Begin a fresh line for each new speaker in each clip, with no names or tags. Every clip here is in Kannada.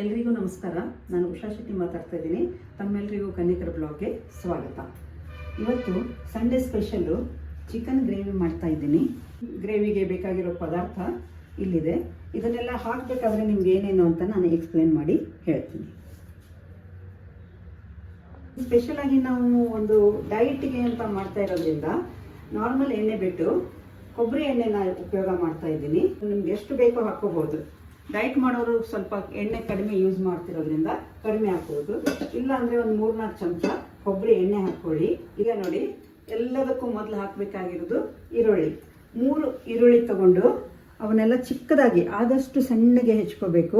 ಎಲ್ರಿಗೂ ನಮಸ್ಕಾರ. ನಾನು ಉಷಾ ಶೆಟ್ಟಿ ಮಾತಾಡ್ತಾ ಇದ್ದೀನಿ. ತಮ್ಮೆಲ್ಲರಿಗೂ ಕನ್ನಿಕರ ಬ್ಲಾಗ್ಗೆ ಸ್ವಾಗತ. ಇವತ್ತು ಸಂಡೇ ಸ್ಪೆಷಲ್ಲು ಚಿಕನ್ ಗ್ರೇವಿ ಮಾಡ್ತಾ ಇದ್ದೀನಿ. ಗ್ರೇವಿಗೆ ಬೇಕಾಗಿರೋ ಪದಾರ್ಥ ಇಲ್ಲಿದೆ. ಇದನ್ನೆಲ್ಲ ಹಾಕಬೇಕಾದ್ರೆ ನಿಮ್ಗೆ ಏನೇನು ಅಂತ ನಾನು ಎಕ್ಸ್ಪ್ಲೇನ್ ಮಾಡಿ ಹೇಳ್ತೀನಿ. ಸ್ಪೆಷಲಾಗಿ ನಾವು ಒಂದು ಡಯಟಿಗೆ ಅಂತ ಮಾಡ್ತಾ ಇರೋದ್ರಿಂದ ನಾರ್ಮಲ್ ಎಣ್ಣೆ ಬಿಟ್ಟು ಕೊಬ್ಬರಿ ಎಣ್ಣೆನ ಉಪಯೋಗ ಮಾಡ್ತಾ ಇದ್ದೀನಿ. ನಿಮ್ಗೆ ಎಷ್ಟು ಬೇಕೋ ಹಾಕೋಬಹುದು. ಡಯಟ್ ಮಾಡೋರು ಸ್ವಲ್ಪ ಎಣ್ಣೆ ಕಡಿಮೆ ಯೂಸ್ ಮಾಡ್ತಿರೋದ್ರಿಂದ ಕಡಿಮೆ ಹಾಕೋದು, ಇಲ್ಲ ಅಂದರೆ ಒಂದು 3-4 ಚಮಚ ಕೊಬ್ಬರಿ ಎಣ್ಣೆ ಹಾಕ್ಕೊಳ್ಳಿ. ಈಗ ನೋಡಿ, ಎಲ್ಲದಕ್ಕೂ ಮೊದಲು ಹಾಕಬೇಕಾಗಿರೋದು ಈರುಳ್ಳಿ. 3 ಈರುಳ್ಳಿ ತಗೊಂಡು ಅವನ್ನೆಲ್ಲ ಚಿಕ್ಕದಾಗಿ ಆದಷ್ಟು ಸಣ್ಣಗೆ ಹೆಚ್ಕೋಬೇಕು.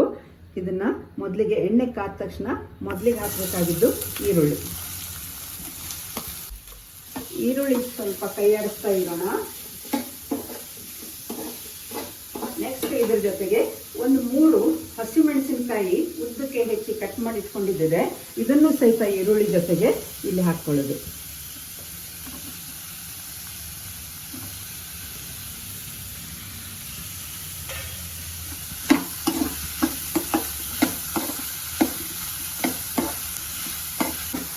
ಇದನ್ನು ಮೊದಲಿಗೆ ಎಣ್ಣೆ ಕಾದ ತಕ್ಷಣ ಮೊದಲಿಗೆ ಹಾಕಬೇಕಾಗಿದ್ದು ಈರುಳ್ಳಿ ಸ್ವಲ್ಪ ಕೈ ಆಡಿಸ್ತಾ ಇರೋಣ. ನೆಕ್ಸ್ಟ್ ಇದ್ರ ಜೊತೆಗೆ ಒಂದು 3 ಹಸಿಮೆಣಸಿನಕಾಯಿ ಉದ್ದಕ್ಕೆ ಹೆಚ್ಚಿ ಕಟ್ ಮಾಡಿ ಇಟ್ಕೊಂಡಿದ್ದೆ, ಇದನ್ನು ಸಹಿತ ಈರುಳ್ಳಿ ಜೊತೆಗೆ ಇಲ್ಲಿ ಹಾಕ್ಕೊಳ್ಳೋದು.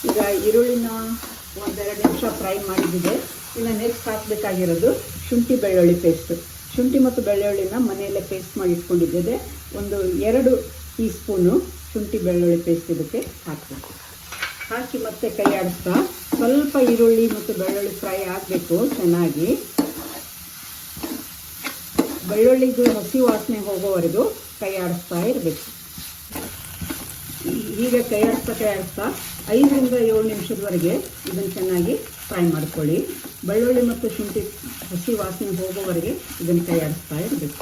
ಈಗ ಈರುಳ್ಳಿನ 1-2 ನಿಮಿಷ ಫ್ರೈ ಮಾಡಿದ್ದಿದೆ. ಇನ್ನು ನೆಕ್ಸ್ಟ್ ಹಾಕಬೇಕಾಗಿರೋದು ಶುಂಠಿ ಬೆಳ್ಳುಳ್ಳಿ ಪೇಸ್ಟ್. ಶುಂಠಿ ಮತ್ತು ಬೆಳ್ಳುಳ್ಳಿನ ಮನೆಯಲ್ಲೇ ಪೇಸ್ಟ್ ಮಾಡಿ ಇಟ್ಕೊಂಡಿದ್ದೆ. ಒಂದು 2 ಟೀ ಸ್ಪೂನು ಶುಂಠಿ ಬೆಳ್ಳುಳ್ಳಿ ಪೇಸ್ಟ್ ಇದಕ್ಕೆ ಹಾಕಿ ಮತ್ತೆ ಕೈ ಆಡಿಸ್ತಾ ಸ್ವಲ್ಪ ಈರುಳ್ಳಿ ಮತ್ತು ಬೆಳ್ಳುಳ್ಳಿ ಫ್ರೈ ಆಗಬೇಕು ಚೆನ್ನಾಗಿ. ಬೆಳ್ಳುಳ್ಳಿದು ಹಸಿ ವಾಸನೆ ಹೋಗೋವರೆಗೂ ಕೈ ಆಡಿಸ್ತಾ ಇರಬೇಕು. ಹೀಗೆ ಕೈ ಆಡಿಸ್ತಾ 5-7 ನಿಮಿಷದವರೆಗೆ ಇದನ್ನು ಚೆನ್ನಾಗಿ ಫ್ರೈ ಮಾಡ್ಕೊಳ್ಳಿ. ಬೆಳ್ಳುಳ್ಳಿ ಮತ್ತು ಶುಂಠಿ ಹಸಿ ವಾಸನೆ ಹೋಗೋವರೆಗೆ ಇದನ್ನು ಕೈ ಆಡಿಸ್ತಾ ಇರಬೇಕು.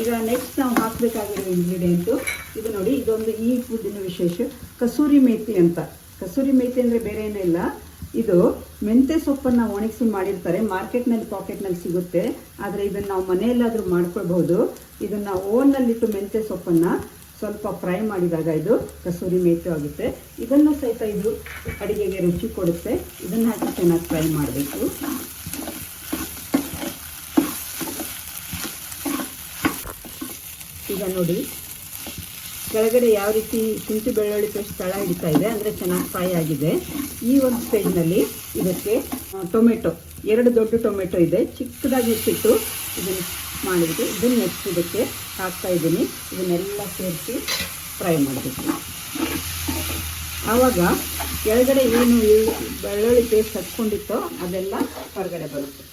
ಈಗ ನೆಕ್ಸ್ಟ್ ನಾವು ಹಾಕಬೇಕಾಗಿರೋ ಇಂಗ್ರೀಡಿಯೆಂಟು ಇದು ನೋಡಿ. ಇದೊಂದು ಈ ಫುಡ್ಡಿನ ವಿಶೇಷ ಕಸೂರಿ ಮೇಥಿ ಅಂತ. ಕಸೂರಿ ಮೇಥಿ ಅಂದರೆ ಬೇರೆ ಏನಿಲ್ಲ, ಇದು ಮೆಂತ್ಯ ಸೊಪ್ಪನ್ನು ಒಣಗಿಸಿ ಮಾಡಿರ್ತಾರೆ. ಮಾರ್ಕೆಟ್ನಲ್ಲಿ ಪಾಕೆಟ್ನಲ್ಲಿ ಸಿಗುತ್ತೆ, ಆದರೆ ಇದನ್ನು ನಾವು ಮನೆಯಲ್ಲಾದರೂ ಮಾಡ್ಕೊಳ್ಬಹುದು. ಇದನ್ನು ಓವನ್ನಲ್ಲಿಟ್ಟು ಮೆಂತ್ಯ ಸೊಪ್ಪನ್ನು ಸ್ವಲ್ಪ ಫ್ರೈ ಮಾಡಿದಾಗ ಇದು ಕಸೂರಿ ಮೇಥಿ ಆಗುತ್ತೆ. ಇದನ್ನು ಸಹಿತ ಇದು ಅಡುಗೆಗೆ ರುಚಿ ಕೊಡುತ್ತೆ. ಇದನ್ನು ಹಾಕಿ ಚೆನ್ನಾಗಿ ಫ್ರೈ ಮಾಡಬೇಕು. ಈಗ ನೋಡಿ, ಕೆಳಗಡೆ ಯಾವ ರೀತಿ ಶುಂಠಿ ಬೆಳ್ಳುಳ್ಳಿ ಪೇಸ್ಟ್ ತಳ ಹಿಡಿತಾ ಇದೆ, ಅಂದರೆ ಚೆನ್ನಾಗಿ ಫ್ರೈ ಆಗಿದೆ. ಈ ಒಂದು ಸ್ಟೇಜ್ನಲ್ಲಿ ಇದಕ್ಕೆ ಟೊಮೆಟೊ 2 ದೊಡ್ಡ ಟೊಮೆಟೊ ಇದೆ, ಚಿಕ್ಕದಾಗಿ ಇಟ್ಟಿಟ್ಟು ಇದನ್ನು ಮಾಡಿಬಿಟ್ಟು ಇದನ್ನು ನೆಕ್ಸ್ಟ್ ಇದಕ್ಕೆ ಹಾಕ್ತಾ ಇದ್ದೀನಿ. ಇದನ್ನೆಲ್ಲ ಸೇರಿಸಿ ಫ್ರೈ ಮಾಡಬೇಕು. ಆವಾಗ ಕೆಳಗಡೆ ಏನು ಬೆಳ್ಳುಳ್ಳಿ ಪೇಸ್ಟ್ ಹಚ್ಕೊಂಡಿತ್ತೋ ಅದೆಲ್ಲ ಹೊರಗಡೆ ಬರುತ್ತೆ.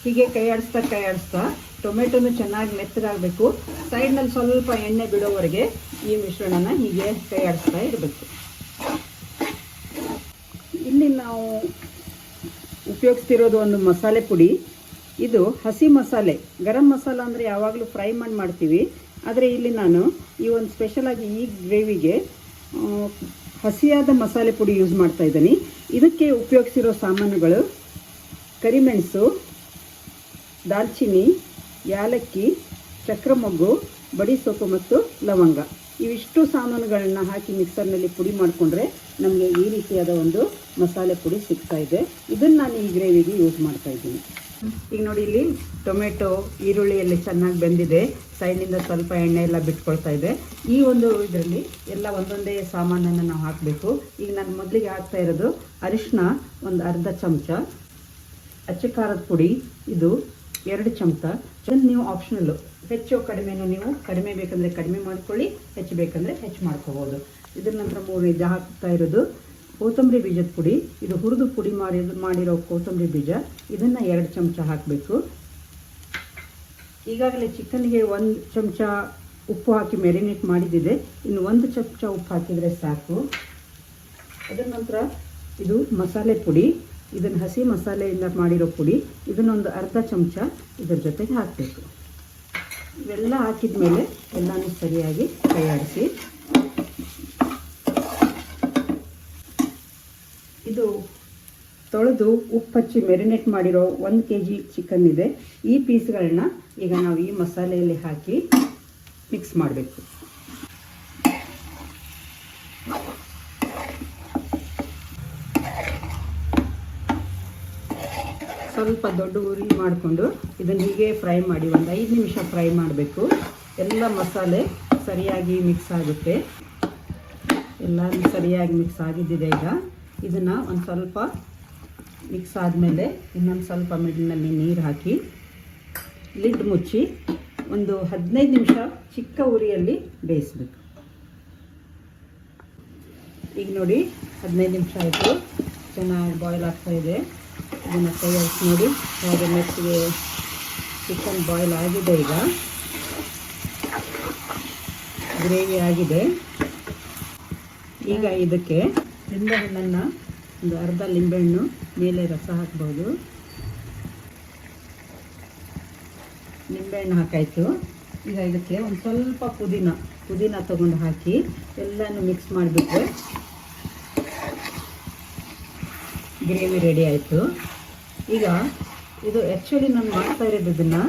ಹೀಗೆ ಕೈ ಆಡಿಸ್ತಾ ಟೊಮೆಟೊನು ಚೆನ್ನಾಗಿ ಮೆತ್ತಗಾಗಬೇಕು. ಸೈಡ್ನಲ್ಲಿ ಸ್ವಲ್ಪ ಎಣ್ಣೆ ಬಿಡೋವರೆಗೆ ಈ ಮಿಶ್ರಣನ ಹೀಗೆ ಕೈ ಆಡಿಸ್ತಾ ಇರಬೇಕು. ಇಲ್ಲಿ ನಾವು ಉಪಯೋಗಿಸ್ತಿರೋದು ಒಂದು ಮಸಾಲೆ ಪುಡಿ. ಇದು ಹಸಿ ಮಸಾಲೆ. ಗರಂ ಮಸಾಲ ಅಂದರೆ ಯಾವಾಗಲೂ ಫ್ರೈ ಮಾಡ್ತೀವಿ, ಆದರೆ ಇಲ್ಲಿ ನಾನು ಈ ಒಂದು ಸ್ಪೆಷಲಾಗಿ ಈ ಗ್ರೇವಿಗೆ ಹಸಿಯಾದ ಮಸಾಲೆ ಪುಡಿ ಯೂಸ್ ಮಾಡ್ತಾ ಇದ್ದೀನಿ. ಇದಕ್ಕೆ ಉಪಯೋಗಿಸಿರೋ ಸಾಮಾನುಗಳು ಕರಿಮೆಣಸು, ದಾಲ್ಚಿನ್ನಿ, ಯಾಲಕ್ಕಿ, ಚಕ್ರಮೊಗ್ಗು, ಬಡಿಸೊಪ್ಪು ಮತ್ತು ಲವಂಗ. ಇವಿಷ್ಟು ಸಾಮಾನುಗಳನ್ನ ಹಾಕಿ ಮಿಕ್ಸರ್ನಲ್ಲಿ ಪುಡಿ ಮಾಡಿಕೊಂಡ್ರೆ ನಮಗೆ ಈ ರೀತಿಯಾದ ಒಂದು ಮಸಾಲೆ ಪುಡಿ ಸಿಗ್ತಾ ಇದೆ. ಇದನ್ನು ನಾನು ಈ ಗ್ರೇವಿಗೆ ಯೂಸ್ ಮಾಡ್ತಾ ಇದ್ದೀನಿ. ಈಗ ನೋಡಿ, ಇಲ್ಲಿ ಟೊಮೆಟೊ ಈರುಳ್ಳಿ ಎಲ್ಲ ಚೆನ್ನಾಗಿ ಬೆಂದಿದೆ. ಸೈಡ್ನಿಂದ ಸ್ವಲ್ಪ ಎಣ್ಣೆ ಎಲ್ಲ ಬಿಟ್ಕೊಳ್ತಾ ಇದೆ. ಈ ಒಂದು ಇದರಲ್ಲಿ ಎಲ್ಲ ಒಂದೊಂದೇ ಸಾಮಾನನ್ನು ನಾವು ಹಾಕಬೇಕು. ಈಗ ನಾನು ಮೊದಲಿಗೆ ಹಾಕ್ತಾ ಇರೋದು ಅರಿಶಿನ ಒಂದು ಅರ್ಧ ಚಮಚ, ಅಚ್ಚ ಖಾರದ ಪುಡಿ ಇದು 2 ಚಮಚ. ಇದನ್ನು ನೀವು ಆಪ್ಷನಲ್ಲು, ಹೆಚ್ಚು ಕಡಿಮೆನೂ ನೀವು ಕಡಿಮೆ ಬೇಕಂದರೆ ಕಡಿಮೆ ಮಾಡ್ಕೊಳ್ಳಿ, ಹೆಚ್ಚು ಬೇಕಂದರೆ ಹೆಚ್ಚು ಮಾಡ್ಕೋಬೋದು. ಇದರ ನಂತರ 3 ಇದು ಹಾಕ್ತಾ ಇರೋದು ಕೊತ್ತಂಬರಿ ಬೀಜದ ಪುಡಿ. ಇದು ಹುರಿದು ಪುಡಿ ಮಾಡಿರೋ ಕೊತ್ತಂಬರಿ ಬೀಜ. ಇದನ್ನು 2 ಚಮಚ ಹಾಕಬೇಕು. ಈಗಾಗಲೇ ಚಿಕನ್ಗೆ 1 ಚಮಚ ಉಪ್ಪು ಹಾಕಿ ಮ್ಯಾರಿನೇಟ್ ಮಾಡಿದ್ದಿದೆ. ಇನ್ನು 1 ಚಮಚ ಉಪ್ಪು ಹಾಕಿದರೆ ಸಾಕು. ಅದರ ನಂತರ ಇದು ಮಸಾಲೆ ಪುಡಿ. ಇದನ್ನು ಹಸಿ ಮಸಾಲೆಯಿಂದ ಮಾಡಿರೋ ಪುಡಿ. ಇದನ್ನೊಂದು ಅರ್ಧ ಚಮಚ ಇದರ ಜೊತೆಗೆ ಹಾಕಬೇಕು. ಇವೆಲ್ಲ ಹಾಕಿದ ಮೇಲೆ ಎಲ್ಲನೂ ಸರಿಯಾಗಿ ಕೈ ಆಡಿಸಿ. ಇದು ತೊಳೆದು ಉಪ್ಪು ಹಚ್ಚಿ ಮೆರಿನೇಟ್ ಮಾಡಿರೋ 1 kg ಚಿಕನ್ ಇದೆ. ಈ ಪೀಸ್ಗಳನ್ನ ಈಗ ನಾವು ಈ ಮಸಾಲೆಯಲ್ಲಿ ಹಾಕಿ ಮಿಕ್ಸ್ ಮಾಡಬೇಕು. ಸ್ವಲ್ಪ ದೊಡ್ಡ ಉರಿ ಮಾಡಿಕೊಂಡು ಇದನ್ನು ಹೀಗೆ ಫ್ರೈ ಮಾಡಿ ಒಂದು 5 ನಿಮಿಷ ಫ್ರೈ ಮಾಡಬೇಕು. ಎಲ್ಲ ಮಸಾಲೆ ಸರಿಯಾಗಿ ಮಿಕ್ಸ್ ಆಗುತ್ತೆ. ಎಲ್ಲ ಸರಿಯಾಗಿ ಮಿಕ್ಸ್ ಆಗಿದ್ದಿದೆ. ಈಗ ಇದನ್ನು ಒಂದು ಸ್ವಲ್ಪ ಮಿಕ್ಸ್ ಆದಮೇಲೆ ಇನ್ನೊಂದು ಸ್ವಲ್ಪ ಮಿಡ್ಲ್ನಲ್ಲಿ ನೀರು ಹಾಕಿ ಲಿಡ್ ಮುಚ್ಚಿ ಒಂದು 15 ನಿಮಿಷ ಚಿಕ್ಕ ಉರಿಯಲ್ಲಿ ಬೇಯಿಸಬೇಕು. ಈಗ ನೋಡಿ 15 ನಿಮಿಷ ಆಯಿತು, ಚೆನ್ನಾಗಿ ಬಾಯ್ಲ್ ಆಗ್ತಾಯಿದೆ. ಇದನ್ನು ಕೈ ಹಾಕಿ ನೋಡಿ ಹಾಗೆ ಮೆತ್ತಿಗೆ ಚಿಕನ್ ಬಾಯ್ಲ್ ಆಗಿದೆ. ಈಗ ಗ್ರೇವಿ ಆಗಿದೆ. ಈಗ ಇದಕ್ಕೆ ಲಿಂಬೆಹಣ್ಣನ್ನು ಒಂದು ಅರ್ಧ ಲಿಂಬೆಹಣ್ಣು ಮೇಲೆ ರಸ ಹಾಕ್ಬೋದು. ನಿಂಬೆಹಣ್ಣು ಹಾಕಾಯಿತು. ಈಗ ಇದಕ್ಕೆ ಒಂದು ಸ್ವಲ್ಪ ಪುದೀನ ತಗೊಂಡು ಹಾಕಿ ಎಲ್ಲನೂ ಮಿಕ್ಸ್ ಮಾಡಿಬಿಟ್ರೆ ಗ್ರೇವಿ ರೆಡಿ ಆಯಿತು. ಈಗ ಇದು ಆ್ಯಕ್ಚುಲಿ ನಾನು ಮಾಡ್ತಾ ಇರೋದನ್ನು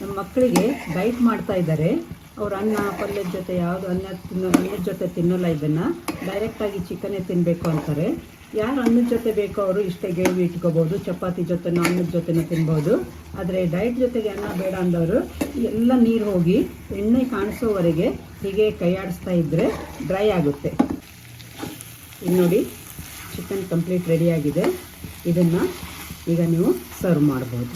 ನಮ್ಮ ಮಕ್ಕಳಿಗೆ ಡೈಟ್ ಮಾಡ್ತಾ ಇದ್ದಾರೆ. ಅವ್ರು ಅನ್ನ ಪಲ್ಯದ ಜೊತೆ ಯಾವುದು ಅನ್ನದ ಜೊತೆ ತಿನ್ನೋಲ್ಲ. ಇದನ್ನು ಡೈರೆಕ್ಟಾಗಿ ಚಿಕನ್ನೇ ತಿನ್ನಬೇಕು ಅಂತಾರೆ. ಯಾರು ಅನ್ನದ ಜೊತೆ ಬೇಕೋ ಅವರು ಇಷ್ಟೇ ಗ್ರೇವಿ ಇಟ್ಕೋಬೋದು. ಚಪಾತಿ ಜೊತೆನೋ ಅನ್ನದ ಜೊತೆನೋ ತಿನ್ಬೋದು. ಆದರೆ ಡೈಟ್ ಜೊತೆಗೆ ಅನ್ನ ಬೇಡ ಅಂದವರು ಎಲ್ಲ ನೀರು ಹೋಗಿ ಎಣ್ಣೆ ಕಾಣಿಸೋವರೆಗೆ ಹೀಗೆ ಕೈಯಾಡಿಸ್ತಾ ಇದ್ದರೆ ಡ್ರೈ ಆಗುತ್ತೆ. ಈಗ ನೋಡಿ ಚಿಕನ್ ಕಂಪ್ಲೀಟ್ ರೆಡಿಯಾಗಿದೆ. ಇದನ್ನು ಈಗ ನೀವು ಸರ್ವ್ ಮಾಡ್ಬೋದು.